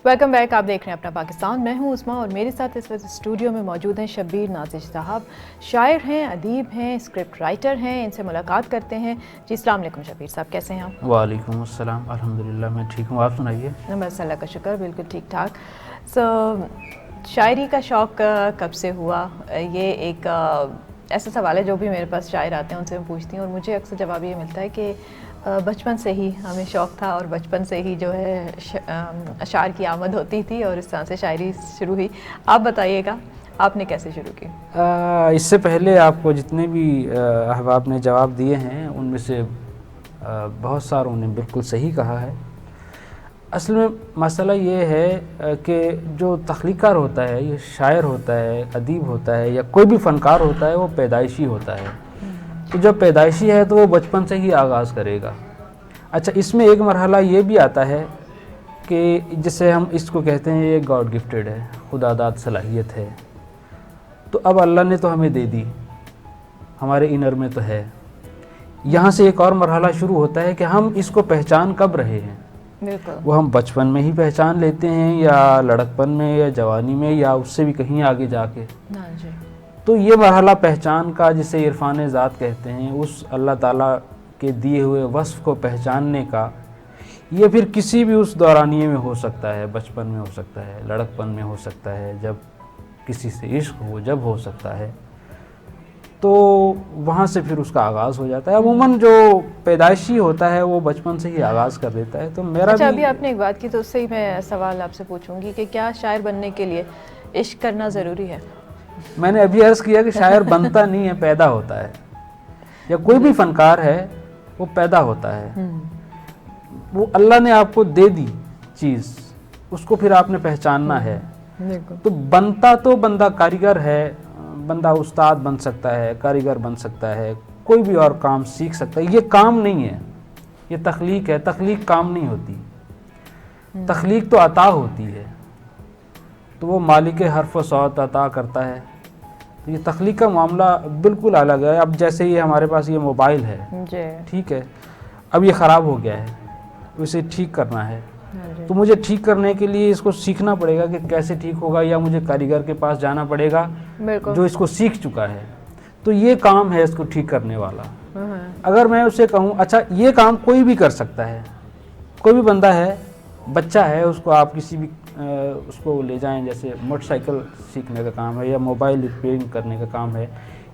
Welcome back. آپ دیکھ رہے ہیں اپنا پاکستان. میں ہوں عثما اور میرے ساتھ اس وقت اسٹوڈیو میں موجود ہیں شبیر نازش صاحب. شاعر ہیں, ادیب ہیں, اسکرپٹ رائٹر ہیں. ان سے ملاقات کرتے ہیں. جی السلام علیکم شبیر صاحب, کیسے ہیں آپ؟ وعلیکم السلام, الحمدللہ میں ٹھیک ہوں, آپ سنائیے. بس اللہ کا شکر, بالکل ٹھیک ٹھاک. شاعری کا شوق کب سے ہوا؟ یہ ایک ایسا سوال ہے جو بھی میرے پاس شاعر آتے ہیں ان سے میں پوچھتی ہوں, اور مجھے اکثر جواب یہ ملتا ہے کہ بچپن سے ہی ہمیں شوق تھا اور بچپن سے ہی جو ہے اشعار کی آمد ہوتی تھی اور اس طرح سے شاعری شروع ہوئی. آپ بتائیے گا آپ نے کیسے شروع کی؟ اس سے پہلے آپ کو جتنے بھی احباب نے جواب دیے ہیں ان میں سے بہت ساروں نے بالکل صحیح کہا ہے. اصل میں مسئلہ یہ ہے کہ جو تخلیقار ہوتا ہے, یہ شاعر ہوتا ہے, ادیب ہوتا ہے, یا کوئی بھی فنکار ہوتا ہے, وہ پیدائشی ہوتا ہے. تو جب پیدائشی ہے تو وہ بچپن سے ہی آغاز کرے گا. اچھا, اس میں ایک مرحلہ یہ بھی آتا ہے کہ جسے ہم اس کو کہتے ہیں یہ گاڈ گفٹڈ ہے, خدا داد صلاحیت ہے. تو اب اللہ نے تو ہمیں دے دی, ہمارے انر میں تو ہے. یہاں سے ایک اور مرحلہ شروع ہوتا ہے کہ ہم اس کو پہچان کب رہے ہیں. وہ ہم بچپن میں ہی پہچان لیتے ہیں, یا لڑکپن میں, یا جوانی میں, یا اس سے بھی کہیں آگے جا کے. تو یہ مرحلہ پہچان کا, جسے عرفان ذات کہتے ہیں, اس اللہ تعالیٰ کے دیے ہوئے وصف کو پہچاننے کا, یہ پھر کسی بھی اس دورانیے میں ہو سکتا ہے. بچپن میں ہو سکتا ہے, لڑکپن میں ہو سکتا ہے, جب کسی سے عشق ہو جب ہو سکتا ہے. تو وہاں سے پھر اس کا آغاز ہو جاتا ہے. عموماً جو پیدائشی ہوتا ہے وہ بچپن سے ہی آغاز کر دیتا ہے. تو میرا اچھا, ابھی آپ نے ایک بات کی تو اس سے ہی میں سوال آپ سے پوچھوں گی کہ کیا شاعر بننے کے لیے عشق کرنا ضروری ہے؟ میں نے ابھی عرض کیا کہ شاعر بنتا نہیں ہے, پیدا ہوتا ہے. یا کوئی بھی فنکار ہے وہ پیدا ہوتا ہے. وہ اللہ نے آپ کو دے دی چیز, اس کو پھر آپ نے پہچاننا ہے. تو بنتا تو بندہ کاریگر ہے, بندہ استاد بن سکتا ہے, کاریگر بن سکتا ہے, کوئی بھی اور کام سیکھ سکتا ہے. یہ کام نہیں ہے, یہ تخلیق ہے. تخلیق کام نہیں ہوتی, تخلیق تو عطا ہوتی ہے. تو وہ مالک حرف و صوت عطا کرتا ہے. تو یہ تخلیق کا معاملہ بالکل الگ ہے. اب جیسے یہ ہمارے پاس یہ موبائل ہے, ٹھیک ہے, اب یہ خراب ہو گیا ہے, اسے ٹھیک کرنا ہے. تو مجھے ٹھیک کرنے کے لیے اس کو سیکھنا پڑے گا کہ کیسے ٹھیک ہوگا, یا مجھے کاریگر کے پاس جانا پڑے گا جو اس کو سیکھ چکا ہے. تو یہ کام ہے اس کو ٹھیک کرنے والا. اگر میں اسے کہوں اچھا یہ کام کوئی بھی کر سکتا ہے, کوئی بھی بندہ ہے, بچہ ہے, اس کو آپ کسی بھی اس کو لے جائیں, جیسے موٹر سائیکل سیکھنے کا کام ہے, یا موبائل ریپیئرنگ کرنے کا کام ہے,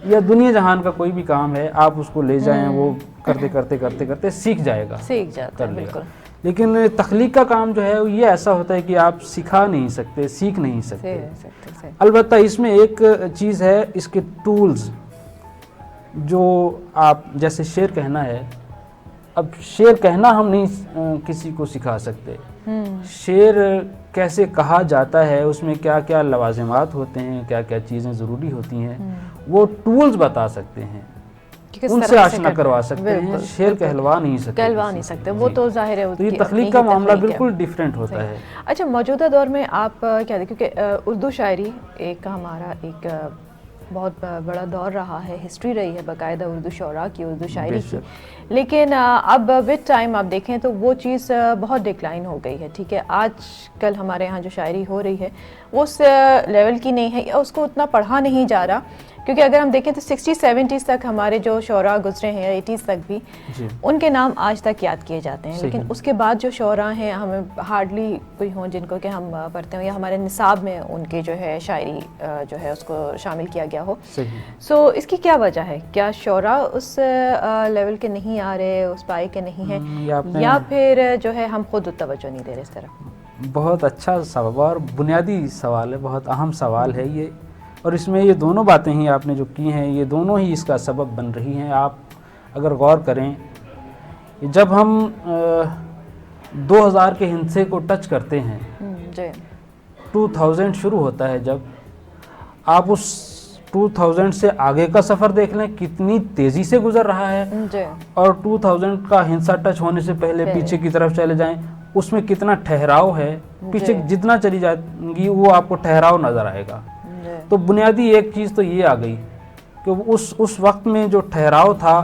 یا دنیا جہان کا کوئی بھی کام ہے, آپ اس کو لے جائیں, وہ کرتے کرتے کرتے کرتے سیکھ جائے گا, سیکھ جاتا ہے. بالکل. لیکن تخلیق کا کام جو ہے یہ ایسا ہوتا ہے کہ آپ سکھا نہیں سکتے, سیکھ نہیں سکتے. البتہ اس میں ایک چیز ہے, اس کے ٹولز, جو آپ جیسے شعر کہنا ہے, اب شعر کہنا ہم نہیں کسی کو سکھا سکتے. شعر کیسے کہا جاتا ہے, اس میں کیا کیا لوازمات ہوتے ہیں, کیا کیا چیزیں ضروری ہوتی ہیں, وہ ٹولز بتا سکتے ہیں, ان سے آشنا کروا سکتے ہیں. شعر کہلوا نہیں سکتے, وہ تو ظاہر ہے. تو یہ تخلیق کا معاملہ بالکل ڈیفرنٹ ہوتا ہے. اچھا, موجودہ دور میں آپ کیا دیکھیں, کیونکہ اردو شاعری ایک ہمارا ایک بہت بڑا دور رہا ہے, ہسٹری رہی ہے باقاعدہ اردو شعراء کی, اردو شاعری کی. لیکن اب وتھ ٹائم آپ دیکھیں تو وہ چیز بہت ڈکلائن ہو گئی ہے. ٹھیک ہے, آج کل ہمارے یہاں جو شاعری ہو رہی ہے وہ اس لیول کی نہیں ہے, یا اس کو اتنا پڑھا نہیں جا رہا. کیونکہ اگر ہم دیکھیں تو 60-70s تک ہمارے جو شعراء گزرے ہیں, 80s تک بھی, ان کے نام آج تک یاد کیے جاتے ہیں. لیکن اس کے بعد جو شعراء ہیں ہمیں ہارڈلی کوئی ہوں جن کو کہ ہم پڑھتے ہوں, یا ہمارے نصاب میں ان کی جو ہے شاعری جو ہے اس کو شامل کیا گیا ہو. سو اس کی کیا وجہ ہے؟ کیا شعراء اس لیول کے نہیں آ رہے, اس پائے کے نہیں ہیں, یا پھر جو ہے ہم خود توجہ نہیں دے رہے اس طرح؟ بہت اچھا سوال اور بنیادی سوال ہے, بہت اہم سوال ہے یہ. اور اس میں یہ دونوں باتیں ہی آپ نے جو کی ہیں, یہ دونوں ہی اس کا سبب بن رہی ہیں. آپ اگر غور کریں, جب ہم 2000 کے ہندسے کو ٹچ کرتے ہیں, 2000 شروع ہوتا ہے, جب آپ اس 2000 سے آگے کا سفر دیکھ لیں کتنی تیزی سے گزر رہا ہے, اور 2000 کا ہندسہ ٹچ ہونے سے پہلے پیچھے کی طرف چلے جائیں, اس میں کتنا ٹھہراؤ ہے. پیچھے جتنا چلی جائیں گی وہ آپ کو ٹھہراؤ نظر آئے گا. تو بنیادی ایک چیز تو یہ آ گئی کہ اس وقت میں جو ٹھہراؤ تھا,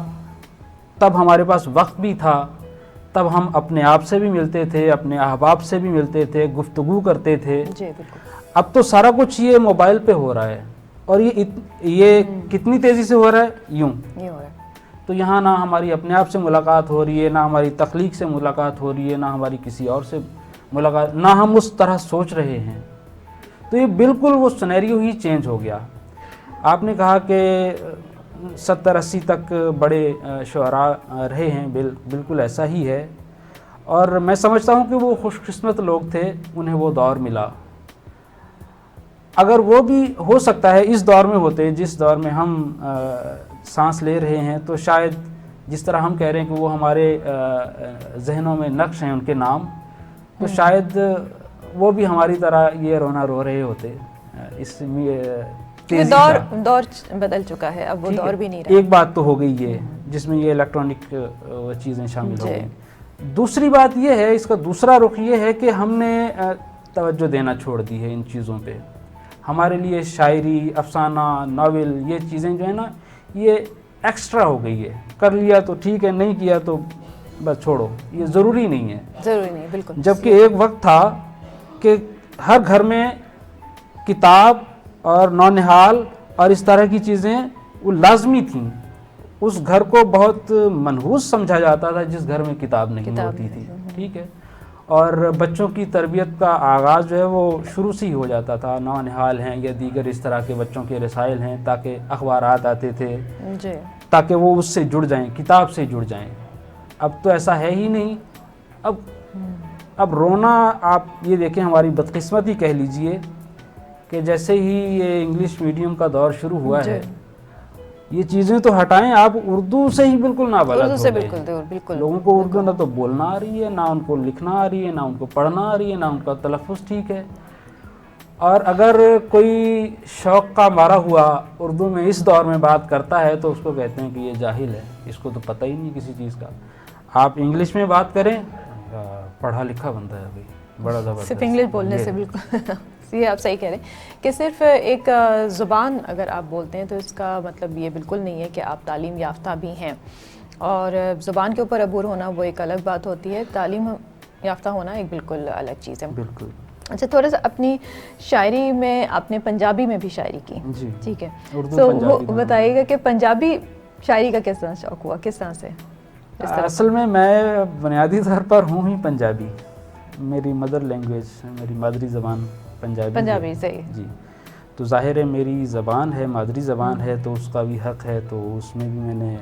تب ہمارے پاس وقت بھی تھا, تب ہم اپنے آپ سے بھی ملتے تھے, اپنے احباب سے بھی ملتے تھے, گفتگو کرتے تھے. جی بالکل. اب تو سارا کچھ یہ موبائل پہ ہو رہا ہے, اور یہ کتنی تیزی سے ہو رہا ہے, یوں یہ ہو رہا ہے. تو یہاں نہ ہماری اپنے آپ سے ملاقات ہو رہی ہے, نہ ہماری تخلیق سے ملاقات ہو رہی ہے, نہ ہماری کسی اور سے ملاقات, نہ ہم اس طرح سوچ رہے ہیں. تو یہ بالکل وہ سینیریو ہی چینج ہو گیا. آپ نے کہا کہ 70-80 تک بڑے شعراء رہے ہیں, بالکل ایسا ہی ہے, اور میں سمجھتا ہوں کہ وہ خوش قسمت لوگ تھے, انہیں وہ دور ملا. اگر وہ بھی ہو سکتا ہے اس دور میں ہوتے جس دور میں ہم سانس لے رہے ہیں, تو شاید جس طرح ہم کہہ رہے ہیں کہ وہ ہمارے ذہنوں میں نقش ہیں ان کے نام, تو شاید وہ بھی ہماری طرح یہ رونا رو رہے ہوتے. اس میں دور بدل چکا ہے, اب وہ دور بھی نہیں رہا. ایک بات تو ہو گئی ہے جس میں یہ الیکٹرانک چیزیں شامل ہو گئیں. دوسری بات یہ ہے, اس کا دوسرا رخ یہ ہے کہ ہم نے توجہ دینا چھوڑ دی ہے ان چیزوں پہ. ہمارے لیے شاعری, افسانہ, ناول, یہ چیزیں جو ہے نا, یہ ایکسٹرا ہو گئی ہے. کر لیا تو ٹھیک ہے, نہیں کیا تو بس چھوڑو, یہ ضروری نہیں ہے. ضروری نہیں, بالکل. جبکہ ایک وقت تھا کہ ہر گھر میں کتاب اور نونہال اور اس طرح کی چیزیں وہ لازمی تھیں. اس گھر کو بہت منحوس سمجھا جاتا تھا جس گھر میں کتاب نہیں ہوتی تھی. ٹھیک ہے. اور بچوں کی تربیت کا آغاز جو ہے وہ شروع سے ہی ہو جاتا تھا. نونہال ہیں یا دیگر اس طرح کے بچوں کے رسائل ہیں, تاکہ اخبارات آتے تھے تاکہ وہ اس سے جڑ جائیں, کتاب سے جڑ جائیں. اب تو ایسا ہے ہی نہیں. اب رونا, آپ یہ دیکھیں, ہماری بدقسمتی کہہ لیجئے کہ جیسے ہی یہ انگلش میڈیم کا دور شروع ہوا ہے, یہ چیزیں تو ہٹائیں, آپ اردو سے ہی بالکل نابلد ہو گئے. بالکل لوگوں کو اردو نہ تو بولنا آ رہی ہے, نہ ان کو لکھنا آ رہی ہے, نہ ان کو پڑھنا آ رہی ہے, نہ ان کا تلفظ ٹھیک ہے. اور اگر کوئی شوق کا مارا ہوا اردو میں اس دور میں بات کرتا ہے تو اس کو کہتے ہیں کہ یہ جاہل ہے, اس کو تو پتہ ہی نہیں کسی چیز کا. آپ انگلش میں بات کریں, پڑھا لکھا بندہ ہے بھائی, بڑا زبردست. صرف انگلش بولنے سے بالکل یہ آپ صحیح کہہ رہے ہیں کہ صرف ایک زبان اگر آپ بولتے ہیں تو اس کا مطلب یہ بالکل نہیں ہے کہ آپ تعلیم یافتہ بھی ہیں. اور زبان کے اوپر عبور ہونا وہ ایک الگ بات ہوتی ہے, تعلیم یافتہ ہونا ایک بالکل الگ چیز ہے. بالکل. اچھا, تھوڑا سا اپنی شاعری میں آپ نے پنجابی میں بھی شاعری کی, ٹھیک ہے, تو وہ بتائیے گا کہ پنجابی شاعری کا کس طرح شوق ہوا, کس طرح سے؟ اصل میں بنیادی طور پر ہوں ہی پنجابی. میری مدر لینگویج, میری مادری زبان پنجابی سے جی. تو ظاہر ہے میری زبان ہے, مادری زبان ہے, تو اس کا بھی حق ہے, تو اس میں بھی میں نے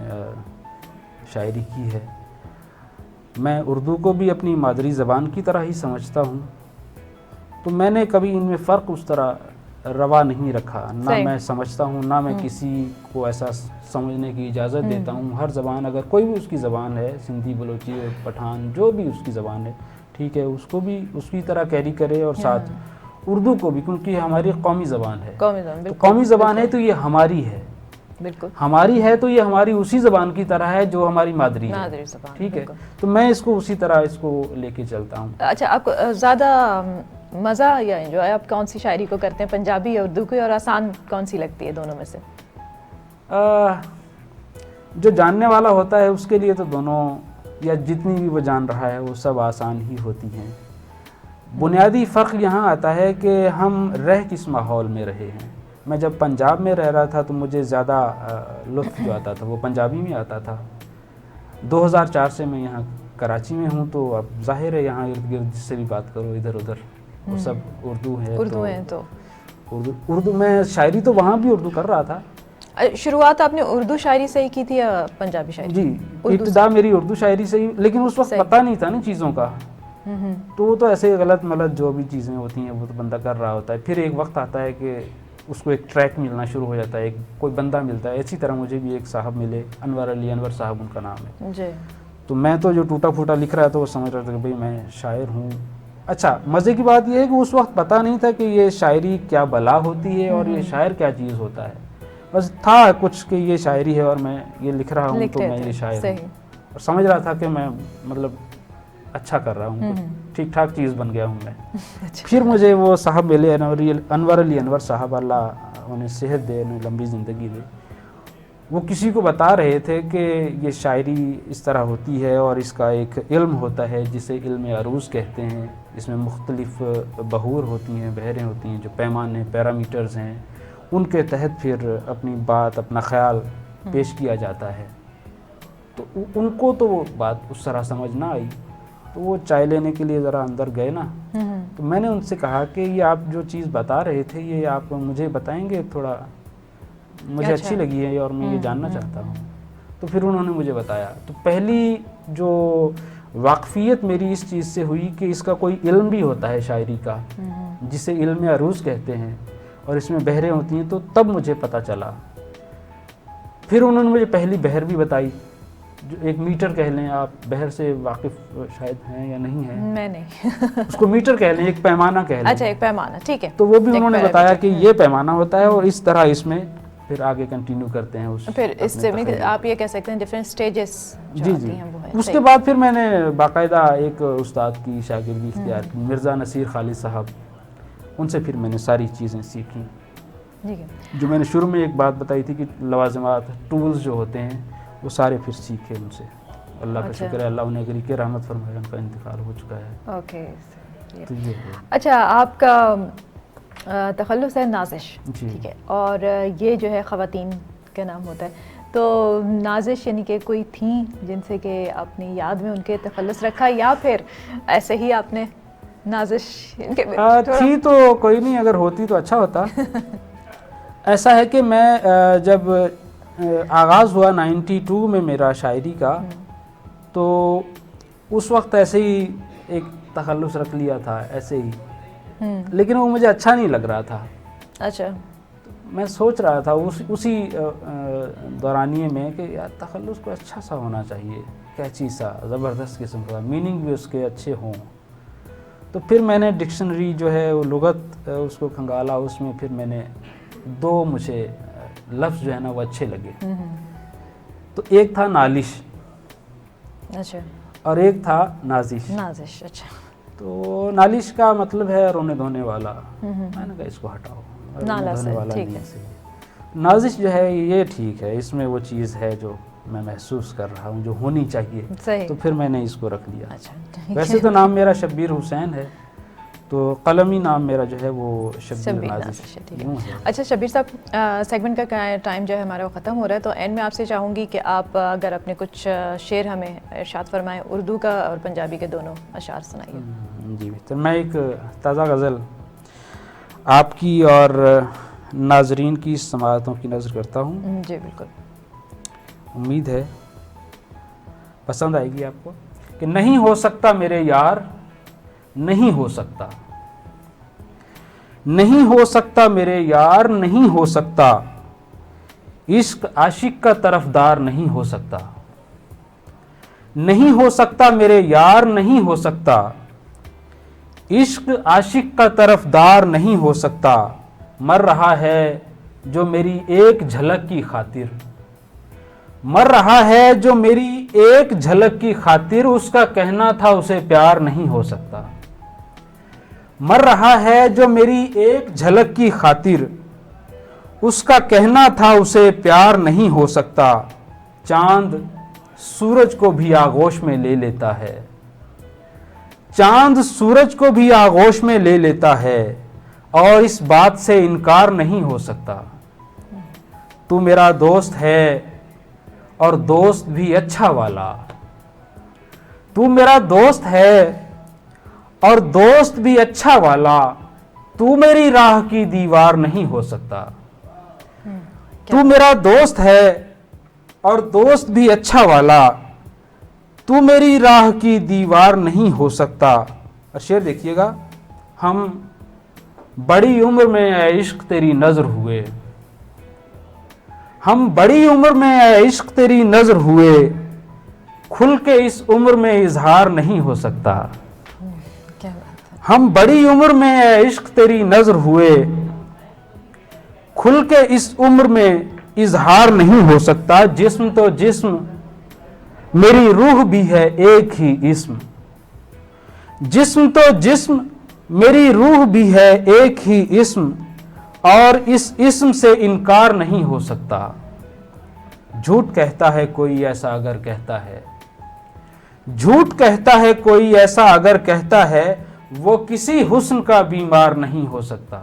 شاعری کی ہے. میں اردو کو بھی اپنی مادری زبان کی طرح ہی سمجھتا ہوں, تو میں نے کبھی ان میں فرق اس طرح روا نہیں رکھا. نہ میں سمجھتا ہوں, نہ میں کسی کو ایسا سمجھنے کی اجازت دیتا ہوں. ہر زبان, اگر کوئی بھی اس کی زبان ہے, سندھی, بلوچی, پٹھان, جو بھی اس کی زبان ہے, ٹھیک ہے, اس کو بھی اس کی طرح کیری کرے, اور ساتھ اردو کو بھی, کیونکہ ہماری قومی زبان ہے. قومی زبان ہے تو یہ ہماری ہے, بالکل ہماری ہے, تو یہ ہماری اسی زبان کی طرح ہے جو ہماری مادری ہے. ٹھیک ہے, تو میں اس کو اسی طرح اس کو لے کے چلتا ہوں. اچھا, آپ کو زیادہ مزہ یا انجوائے آپ کون سی شاعری کو کرتے ہیں, پنجابی یا اردو کی, اور آسان کون سی لگتی ہے دونوں میں سے؟ جو جاننے والا ہوتا ہے اس کے لیے تو دونوں, یا جتنی بھی وہ جان رہا ہے, وہ سب آسان ہی ہوتی ہیں. بنیادی فرق یہاں آتا ہے کہ ہم رہ کس ماحول میں رہے ہیں. میں جب پنجاب میں رہ رہا تھا تو مجھے زیادہ لطف جو آتا تھا وہ پنجابی میں آتا تھا. 2004 سے میں یہاں کراچی میں ہوں, تو اب ظاہر ہے یہاں ارد گرد جس سے بھی بات کرو ادھر ادھر وہ سب اردو ہے. تو اردو میں شاعری تو وہاں بھی اردو کر رہا تھا. شروعات آپ نے اردو شاعری سے ہی کی تھی یا پنجابی شاعری؟ جی, ابتدا میری اردو شاعری سے ہی, لیکن اس وقت پتہ نہیں تھا نا چیزوں کا, تو وہ تو ایسے غلط ملت جو بھی چیزیں ہوتی ہیں وہ تو بندہ کر رہا ہوتا ہے. پھر ایک وقت آتا ہے کہ اس کو ایک ٹریک ملنا شروع ہو جاتا ہے, ایک کوئی بندہ ملتا ہے. اسی طرح مجھے بھی ایک صاحب ملے, انور صاحب ان کا نام ہے جی. تو میں تو جو ٹوٹا پھوٹا لکھ رہا تھا وہ سمجھ رہا تھا کہ بھئی میں شاعر ہوں. اچھا, مزے کی بات یہ ہے کہ اس وقت پتہ نہیں تھا کہ یہ شاعری کیا بلا ہوتی ہے اور یہ شاعر کیا چیز ہوتا ہے. بس تھا کچھ کہ یہ شاعری ہے اور میں یہ لکھ رہا ہوں, تو میں یہ شاعر ہوں, اور سمجھ رہا تھا کہ میں مطلب اچھا کر رہا ہوں, ٹھیک ٹھاک چیز بن گیا ہوں میں. پھر مجھے وہ صاحب ملے, انور صاحب, اللہ انہیں صحت دے, انہیں لمبی زندگی دے. وہ کسی کو بتا رہے تھے کہ یہ شاعری اس طرح ہوتی ہے اور اس کا ایک علم ہوتا ہے جسے علم عروض کہتے ہیں. اس میں مختلف بحور ہوتی ہیں, بحریں ہوتی ہیں, جو پیمانے پیرامیٹرز ہیں, ان کے تحت پھر اپنی بات, اپنا خیال پیش کیا جاتا ہے. تو ان کو تو وہ بات اس طرح سمجھ نہ آئی, تو وہ چائے لینے کے لیے ذرا اندر گئے نا. تو میں نے ان سے کہا کہ یہ آپ جو چیز بتا رہے تھے یہ آپ مجھے بتائیں گے, تھوڑا مجھے اچھی لگی ہے اور میں یہ جاننا چاہتا ہوں. تو پھر انہوں نے مجھے بتایا. تو پہلی جو واقفیت میری اس چیز سے ہوئی کہ اس کا کوئی علم بھی ہوتا ہے شاعری کا, جسے علم عروض کہتے ہیں, اور اس میں بحریں ہوتی ہیں, تو تب مجھے پتہ چلا. پھر انہوں نے مجھے پہلی بحر بھی بتائی, جو ایک میٹر کہہ لیں آپ. بحر سے واقف شاید ہیں یا نہیں ہیں؟ میں نہیں. اس کو میٹر کہہ لیں, ایک پیمانہ کہہ لیں. اچھا, ایک پیمانہ, ٹھیک ہے. تو وہ بھی انہوں نے بتایا کہ یہ پیمانہ ہوتا ہے, اور اس طرح اس میں پھر آگے کنٹینیو کرتے ہیں. پھر اس سے آپ یہ کہہ سکتے ہیں ڈفرینٹ سٹیجز جو آتی ہیں وہ ہیں. اس کے بعد پھر میں نے باقاعدہ ایک استاد کی شاگردی اختیار کی, مرزا نصیر خالد صاحب. ان سے پھر میں نے ساری چیزیں سیکھیں. جو میں نے شروع میں ایک بات بتائی تھی کہ لوازمات, ٹولز جو ہوتے ہیں, وہ سارے پھر سیکھے ان سے. اللہ کا شکر ہے, اللہ انہیں غریق رحمت فرمائے, ان کا انتقال ہو چکا ہے. اوکے. اچھا, آپ کا تخلص ہے نازش, ٹھیک ہے, اور یہ جو ہے خواتین کا نام ہوتا ہے. تو نازش یعنی کہ کوئی تھیں جن سے کہ اپنی یاد میں ان کے تخلص رکھا, یا پھر ایسے ہی آپ نے نازش تھی؟ تو کوئی نہیں, اگر ہوتی تو اچھا ہوتا. ایسا ہے کہ میں جب آغاز ہوا 92 میں میرا شاعری کا, تو اس وقت ایسے ہی ایک تخلص رکھ لیا تھا ایسے ہی, لیکن وہ مجھے اچھا نہیں لگ رہا تھا. اچھا. میں سوچ رہا تھا اسی دورانیے میں کہ یار تخلص کو اچھا سا ہونا چاہیے, کیچی سا, زبردست قسم کا, میننگ بھی اس کے اچھے ہوں. تو پھر میں نے ڈکشنری جو ہے وہ لغت اس کو کھنگالا, اس میں پھر میں نے 2 مجھے لفظ جو ہے نا وہ اچھے لگے. تو ایک تھا نالش, اچھا, اور ایک تھا نازش. نازش, اچھا. تو نالش کا مطلب ہے رونے دھونے والا. میں نے کہا اس کو ہٹاؤ, رونے دھونے والا نہیں ہے. نازش جو ہے یہ ٹھیک ہے, اس میں وہ چیز ہے جو میں محسوس کر رہا ہوں, جو ہونی چاہیے. تو پھر میں نے اس کو رکھ لیا. ویسے تو نام میرا شبیر حسین ہے, تو قلمی نام میرا جو ہے وہ شبیر نازش ہے. اچھا شبیر صاحب, سیگمنٹ کا ٹائم جو ہے ہمارا وہ ختم ہو رہا ہے, تو اینڈ میں آپ سے چاہوں گی کہ آپ اگر اپنے کچھ شعر ہمیں ارشاد فرمائیں, اردو کا اور پنجابی کے دونوں اشعار سنائیے. جی, تو میں ایک تازہ غزل آپ کی اور ناظرین کی سماعتوں کی نظر کرتا ہوں. جی بالکل, امید ہے پسند آئے گی آپ کو. کہ نہیں ہو سکتا میرے یار, نہیں ہو سکتا, نہیں ہو سکتا میرے یار, نہیں ہو سکتا, عشق عاشق کا طرفدار نہیں ہو سکتا. نہیں ہو سکتا میرے یار, نہیں ہو سکتا, عشق عاشق کا طرفدار نہیں ہو سکتا. مر رہا ہے جو میری ایک جھلک کی خاطر, مر رہا ہے جو میری ایک جھلک کی خاطر, اس کا کہنا تھا اسے پیار نہیں ہو سکتا. مر رہا ہے جو میری ایک جھلک کی خاطر, اس کا کہنا تھا اسے پیار نہیں ہو سکتا. چاند سورج کو بھی آغوش میں لے لیتا ہے, چاند سورج کو بھی آغوش میں لے لیتا ہے, اور اس بات سے انکار نہیں ہو سکتا. تو میرا دوست ہے اور دوست بھی اچھا والا, تو میرا دوست ہے اور دوست بھی اچھا والا, تو میری راہ کی دیوار نہیں ہو سکتا. تو میرا دوست ہے اور دوست بھی اچھا والا, تو میری راہ کی دیوار نہیں ہو سکتا. اور شعر دیکھیے گا. ہم بڑی عمر میں اے عشق تیری نظر ہوئے, ہم بڑی عمر میں اے عشق تیری نظر ہوئے, کھل کے اس عمر میں اظہار نہیں ہو سکتا. ہم بڑی عمر میں اے عشق تیری نظر ہوئے, کھل کے اس عمر میں اظہار نہیں ہو سکتا. جسم تو جسم میری روح بھی ہے ایک ہی اسم, جسم تو جسم میری روح بھی ہے ایک ہی اسم, اور اس اسم سے انکار نہیں ہو سکتا. جھوٹ کہتا ہے کوئی ایسا اگر کہتا ہے، جھوٹ کہتا ہے کوئی ایسا اگر کہتا ہے، وہ کسی حسن کا بیمار نہیں ہو سکتا.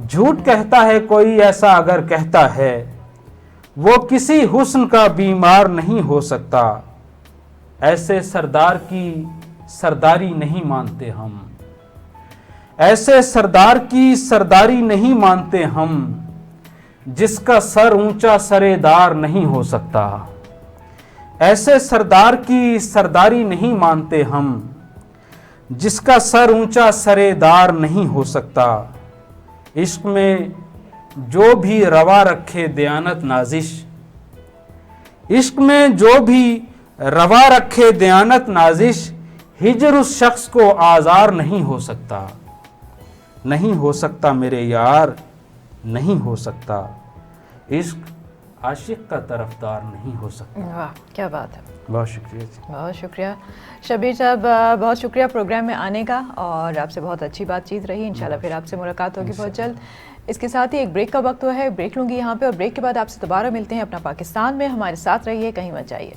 جھوٹ کہتا ہے کوئی ایسا اگر کہتا ہے، وہ کسی حسن کا بیمار نہیں ہو سکتا. ایسے سردار کی سرداری نہیں مانتے ہم، ایسے سردار کی سرداری نہیں مانتے ہم، جس کا سر اونچا سرے دار نہیں ہو سکتا. ایسے سردار کی سرداری نہیں مانتے ہم، جس کا سر اونچا سرے دار نہیں ہو سکتا. عشق میں جو بھی روا رکھے دیانت نازش، عشق میں جو بھی روا رکھے دیانت نازش، ہجر اس شخص کو آزار نہیں ہو سکتا. نہیں ہو سکتا میرے یار، نہیں ہو سکتا. عشق عاشق کا طرفدار نہیں ہو سکتا. واہ کیا بات ہے. بہت شکریہ. بہت شکریہ شبیر صاحب، بہت شکریہ پروگرام میں آنے کا، اور آپ سے بہت اچھی بات چیت رہی. انشاءاللہ پھر آپ سے ملاقات ہوگی بہت جلد. اس کے ساتھ ہی ایک بریک کا وقت ہوا ہے، بریک لوں گی یہاں پہ، اور بریک کے بعد آپ سے دوبارہ ملتے ہیں اپنا پاکستان میں. ہمارے ساتھ رہیے، کہیں مت جائیے.